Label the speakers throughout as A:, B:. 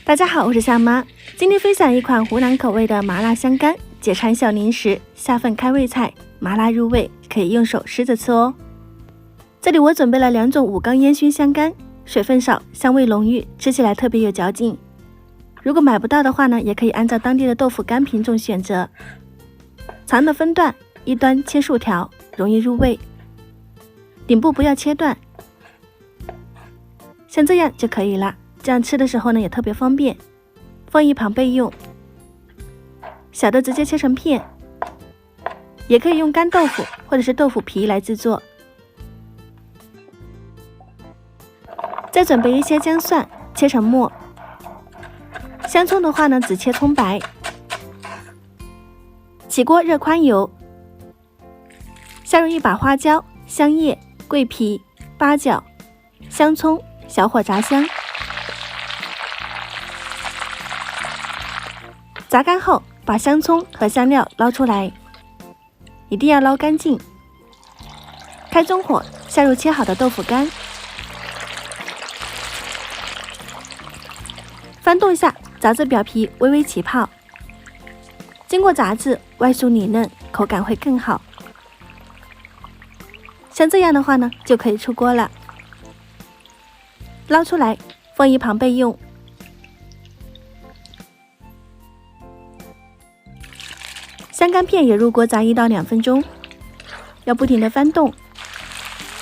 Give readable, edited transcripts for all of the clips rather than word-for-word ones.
A: 大家好，我是夏妈，今天分享一款湖南口味的麻辣香干，解馋小零食，下饭开胃菜，麻辣入味，可以用手撕着吃哦。这里我准备了2种5缸烟熏香干，水分少，香味浓郁，吃起来特别有嚼劲。如果买不到的话呢，也可以按照当地的豆腐干品种选择，长的分段，一端切竖条，容易入味，顶部不要切断，像这样就可以了。这样吃的时候呢也特别方便，放一旁备用。小的直接切成片，也可以用干豆腐或者是豆腐皮来制作。再准备一些姜蒜，切成末。香葱的话呢，只切葱白。起锅热宽油，下入一把花椒、香叶、桂皮、八角、香葱，小火炸香。炸干后，把香葱和香料捞出来，一定要捞干净。开中火，下入切好的豆腐干，翻动下，炸至表皮微微起泡。经过炸制，外酥里嫩，口感会更好。像这样的话呢，就可以出锅了。捞出来，放一旁备用。香干片也入锅炸1到2分钟，要不停的翻动。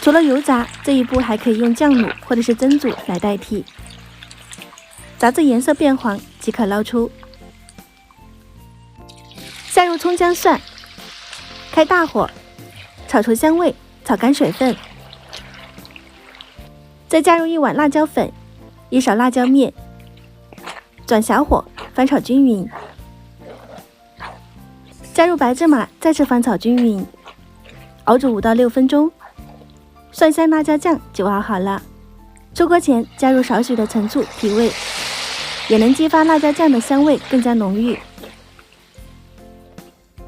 A: 除了油炸，这一步还可以用酱卤或者是蒸煮来代替。炸至颜色变黄即可捞出。下入葱姜蒜，开大火，炒出香味，炒干水分。再加入1碗辣椒粉，1勺辣椒面，转小火翻炒均匀。加入白芝麻，再次翻炒均匀，熬煮5到6分钟。蒜香辣椒酱就熬好了。出锅前加入少许的陈醋提味，也能激发辣椒酱的香味更加浓郁。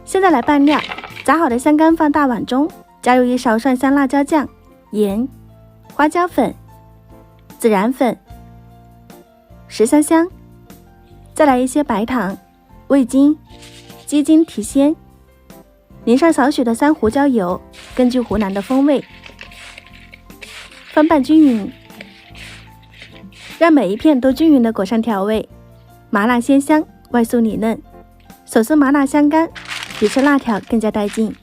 A: 现在来拌料，炸好的香干放大碗中，加入1勺蒜香辣椒酱、盐、花椒粉、孜然粉、十香香，再来一些白糖、味精、鸡精提鲜，淋上少许的山胡椒油，根据湖南的风味，翻拌均匀，让每一片都均匀的裹上调味，麻辣鲜香，外酥里嫩。手撕麻辣香干比吃辣条更加带劲，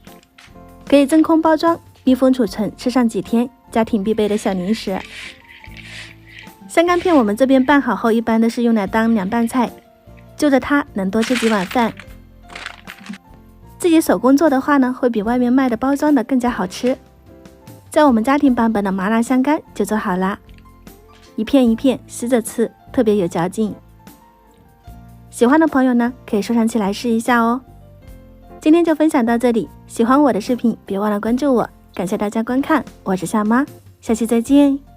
A: 可以真空包装，密封储存，吃上几天，家庭必备的小零食。香干片我们这边拌好后，一般都是用来当凉拌菜，就着它能多吃几碗饭。自己手工做的话呢，会比外面卖的包装的更加好吃。在我们家庭版本的麻辣香干就做好啦，一片一片撕着吃，特别有嚼劲。喜欢的朋友呢，可以收藏起来试一下哦。今天就分享到这里，喜欢我的视频别忘了关注我，感谢大家观看，我是夏妈，下期再见。